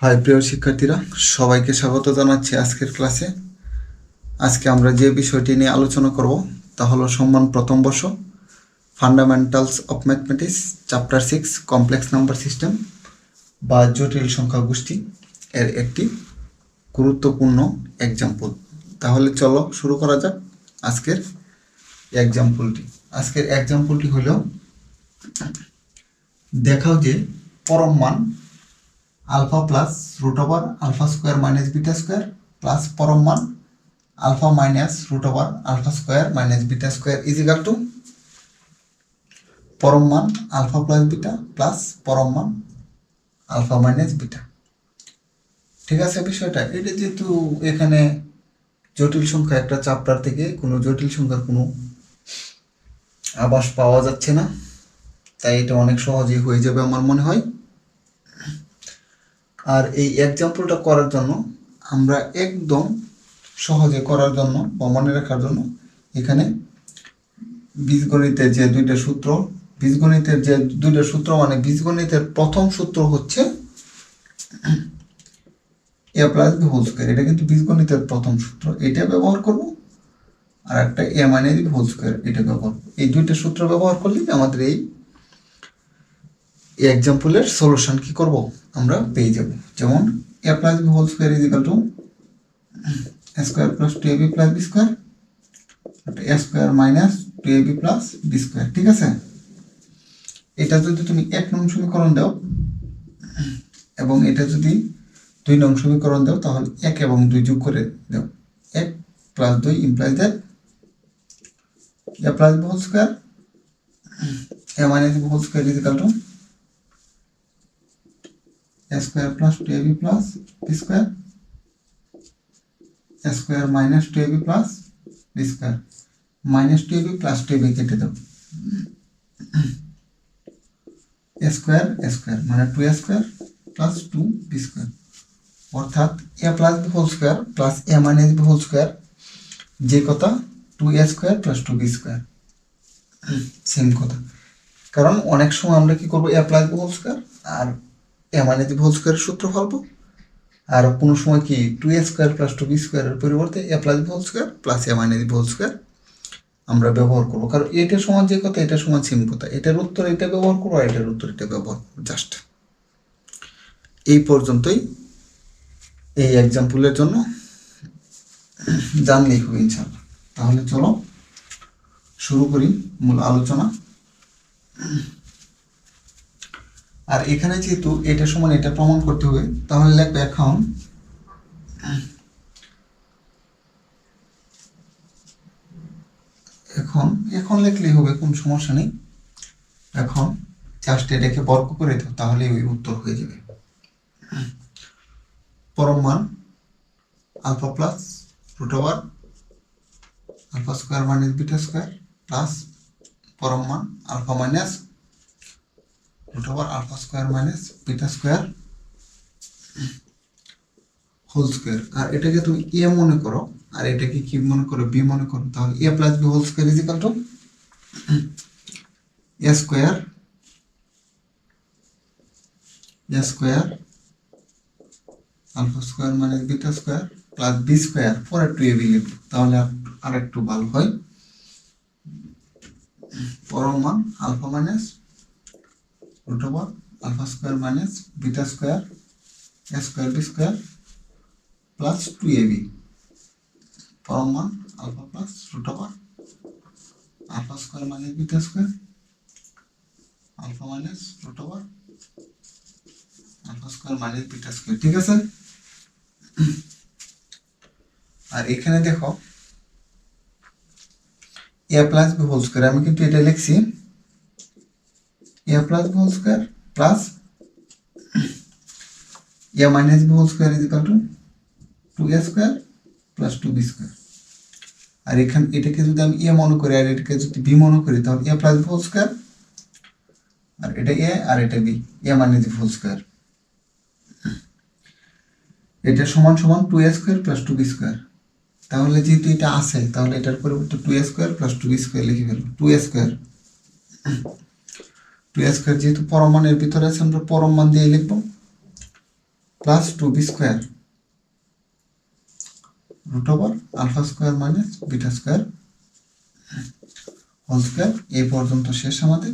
High প্রিয় শিক্ষার্থীরা, সবাইকে স্বাগত জানাচ্ছি আজকের ক্লাসে। আজকে আমরা যে বিষয়টি নিয়ে আলোচনা করব তা হলো সম্মান প্রথম বর্ষ, fundamentals of mathematics, chapter 6 complex number system বা জটিল সংখ্যা গোষ্ঠী এর একটি গুরুত্বপূর্ণ এক্সাম্পল। তাহলে চলো শুরু করা যাক আজকের এক্সাম্পলটি। আজকের এক্সাম্পলটি হলো, দেখাও যে পরম মান alpha plus root over alpha square minus beta square plus পরম মান alpha minus root over alpha square minus beta square is equal to পরম মান আলফা প্লাস বিটা প্লাস পরম মান আলফা মাইনাস বিটা। ঠিক আছে, বিষয়টা এটা যেহেতু এখানে জটিল সংখ্যা একটা চ্যাপ্টার থেকে কোনো জটিল সংখ্যার কোনো আভাস পাওয়া যাচ্ছে না, তাই এটা অনেক সহজেই হয়ে যাবে আমার মনে হয়। আর এই এক্সাম্পলটা করার জন্য আমরা একদম সহজে করার জন্য বা মনে রাখার জন্য এখানে বীজগণিতের যে দুইটা সূত্র মানে বীজগণিতের প্রথম সূত্র হচ্ছে A plus B whole square. এটা কিন্তু বীজগণিতের প্রথম সূত্র, এটা ব্যবহার করব। আর একটা এ মাইনাস বি হোল স্কোয়ার, এটা ব্যবহার করব। এই দুইটা সূত্র ব্যবহার করলে আমাদের এই এক্সাম্পলের সলিউশন কি করব আমরা পেয়ে যাব। যেমন A plus B whole square is equal to A square plus 2ab plus B square, A square minus 2ab plus B square. ঠিক আছে, এটা যদি তুমি 1 নং সমীকরণ দাও এবং এটা যদি 2 নং সমীকরণ দাও, তাহলে 1 এবং 2 যোগ করে দাও। 1 plus 2 implies that A plus B whole square A minus B whole square is equal to A square plus 2ab plus B square, A square minus 2ab plus B square. Minus 2ab plus 2ab কেটে দাও, এ square মানে 2a square plus 2b square, অর্থাৎ A plus B whole square plus A minus B whole square যে কথা 2a square plus 2b square, same কথা। কারণ অনেক সময় আমরা কি করবো, এ প্লাস বি হোল স্কোয়ার আর এ মাইনাস বি হোল স্কোয়ারের সূত্র ফেলবো, আর কোনো সময় কি 2a স্কোয়ার প্লাস 2b স্কোয়ারের পরিবর্তে A plus B whole square plus A minus B whole square আমরা ব্যবহার করবো। কারণ এটার সমান যে কথা এটার সমান সেম কথা, এটার উত্তর এটা ব্যবহার করবো আর এটার উত্তর এটা ব্যবহার করবো। জাস্ট এই পর্যন্তই এই এক্সাম্পলের জন্য জানলেই হবে ইনশাআল্লাহ। তাহলে চলো শুরু করি মূল আলোচনা। আর এখানে যেহেতু এটা সমান এটা প্রমাণ করতে হবে, তাহলে লিখবে এখন লিখলেই হবে, কোন সমস্যা নেই। এখন জাস্ট এটাকে বর্গ করে দাও, তাহলে ওই উত্তর হয়ে যাবে। পরম মান alpha plus root over alpha square minus beta square plus পরম মান alpha minus root over alpha square minus beta square whole square. আর এটাকে তুমি এ মনে করো আর এটাকে কি মনে করো, বি মনে করো, তাহলে A plus B whole square is equal to A square alpha square minus beta square plus B square পরে 2ab লিখবো, তাহলে আর একটু ভালো হয়। পরম মান alpha minus root over alpha square minus beta square A square B square plus 2ab, পরম মান alpha plus root over alpha square minus beta square alpha minus root over alpha square minus beta square. ঠিক আছে, আর এখানে দেখো A plus B whole square, আমি কিন্তু এটা লিখছি A plus B whole square plus A minus B whole square is equal to 2a square plus 2b square. আর এখানে এটাকে যদি আমি এ মনে করি আর এটাকে যদি বি মনে করি, তাহলে A plus B whole square আর এটা এ আর এটা বি, এ মাইনাস বি হোল স্কোয়ার। এটা সমান সমান 2a square plus 2b square. তাহলে যেহেতু এটা আছে, তাহলে এটার পরিবর্তে 2a square plus 2b square লিখে ফেলবো। 2a স্কোয়ার যেহেতু পরম মানের ভিতরে আছে, আমরা পরম মান দিয়ে লিখবো plus 2b square root over alpha square minus beta square whole square এই পর্যন্ত শেষ আমাদের।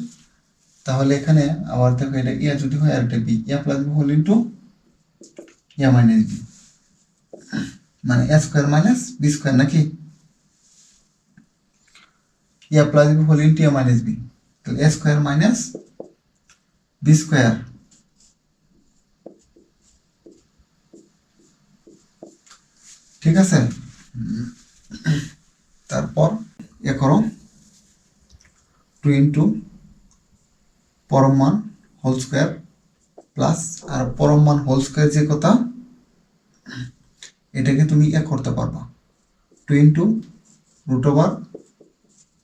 তাহলে এখানে আবার দেখো এটা ইয়া যদি হয় আর এটা বি, ইয়া প্লাস বি হোল ইন্টু ইয়া মাইনাস বি, মানে এ স্কোয়ার মাইনাস বি স্কোয়ার নাকি, ইয়া প্লাস বি হোল ইন্টু ইয়া মাইনাস বি, তো এ স্কোয়ার মাইনাস বি স্কোয়ার ঠিক আছে। তারপর এ করো 2 ইন্টু পরম মান হোল স্কোয়ার প্লাস আর পরম মান হোল স্কোয়ার যে কথা এটাকে তুমি এ করতে পারবা 2 into root over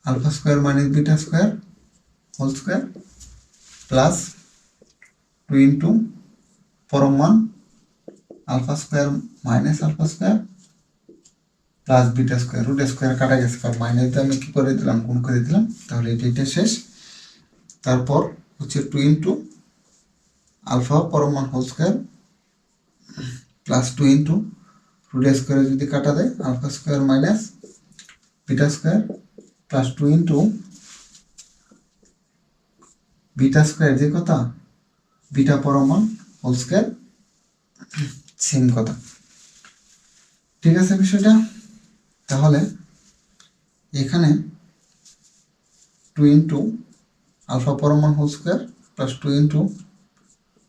alpha square minus beta square whole square plus 2 into পরম মান alpha square minus alpha square plus beta square, root square কাটা গেছে কারণ মাইনাস দিয়ে আমি কি করে দিলাম, গুণ করে দিলাম, তাহলে এটা শেষ। তারপর হচ্ছে 2 ইন্টু আলফা পরম মান whole square plus 2 into root স্কোয়ারে যদি কাটা দেয় alpha square minus beta square plus 2 into beta square যে কথা বিটা পরম মান হোল স্কোয়ার সেম কথা, ঠিক আছে বিষয়টা। তাহলে এখানে 2 ইন্টু আলফা পরম মান whole square plus 2 into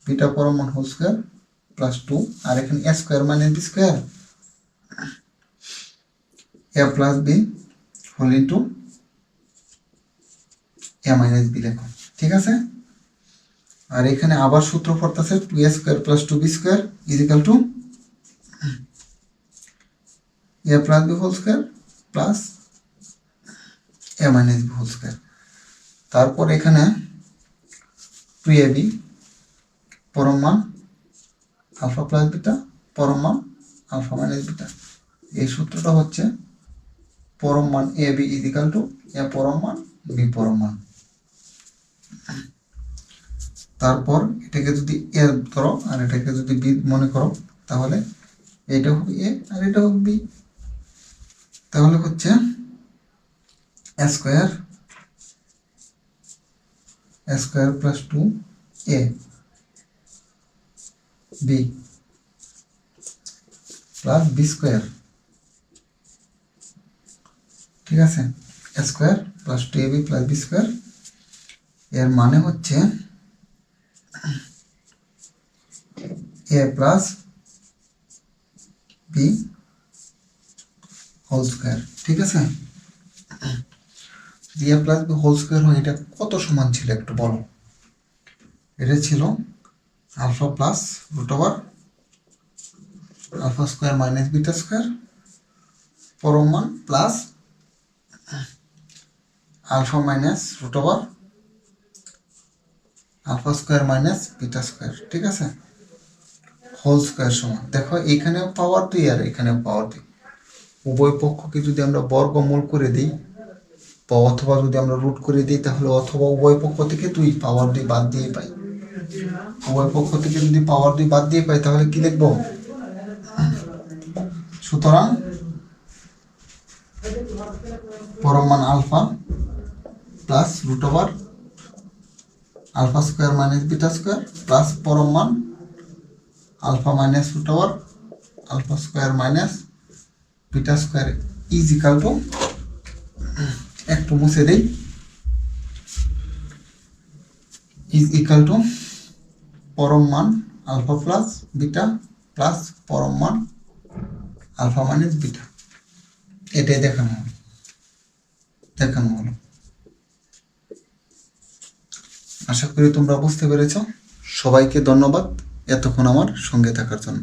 beta পরম মান হোল স্কোয়ার প্লাস 2 আর এখানে A square minus B square A plus B whole into A minus B লেখো, ঠিক আছে। আর এখানে আবার সূত্র পড়তেছে 2a square plus 2b square is equal to A plus B whole square plus A minus B whole square. তারপর এখানে 2ab পরম মান আলফা প্লাস বিটা পরম মান আলফা মাইনাস বিটা, এই সূত্রটা হচ্ছে পরম মান এ বি ইজিক্যাল টু এ পরম মান বি পরম মান। তারপর এটাকে যদি এ ধরো আর এটাকে যদি বি মনে করো তাহলে এটা হবে এ আর এটা হবে বি, তাহলে হচ্ছে square plus 2a B plus B square, ঠিক আছে, square plus 2ab plus B square. এর মানে হচ্ছে A plus B whole square, ঠিক আছে। A plus B whole square হয় এটা কত সমান ছিল একটু বলো, এটা ছিল alpha plus root over alpha square minus beta square পরম মান plus alpha minus root over alpha square minus beta square, ঠিক আছে, হোল স্কোয়ার সমান। দেখো এখানেও পাওয়ার 2 আর এখানেও পাওয়ার 2, উভয় পক্ষকে যদি আমরা বর্গমূল করে দিই অথবা যদি আমরা রুট করে দিই তাহলে অথবা উভয় পক্ষ থেকে 2 পাওয়ার 2 বাদ দিয়ে পাই, উভয় পক্ষ থেকে যদি পাওয়ার 2 বাদ দিয়ে পাই তাহলে কি লিখবো, সুতরাং পরম মান alpha plus root over alpha square minus beta square plus পরম মান alpha minus root over alpha square minus beta square is equal to, একটু মুছে দেই, ইজ ইকাল টু পরম মান আলফা প্লাস বিটা প্লাস পরম মান আলফা মাইনাস বিটা, এটাই দেখানো হলো। আশা করি তোমরা বুঝতে পেরেছ। সবাইকে ধন্যবাদ এতক্ষণ আমার সঙ্গে থাকার জন্য।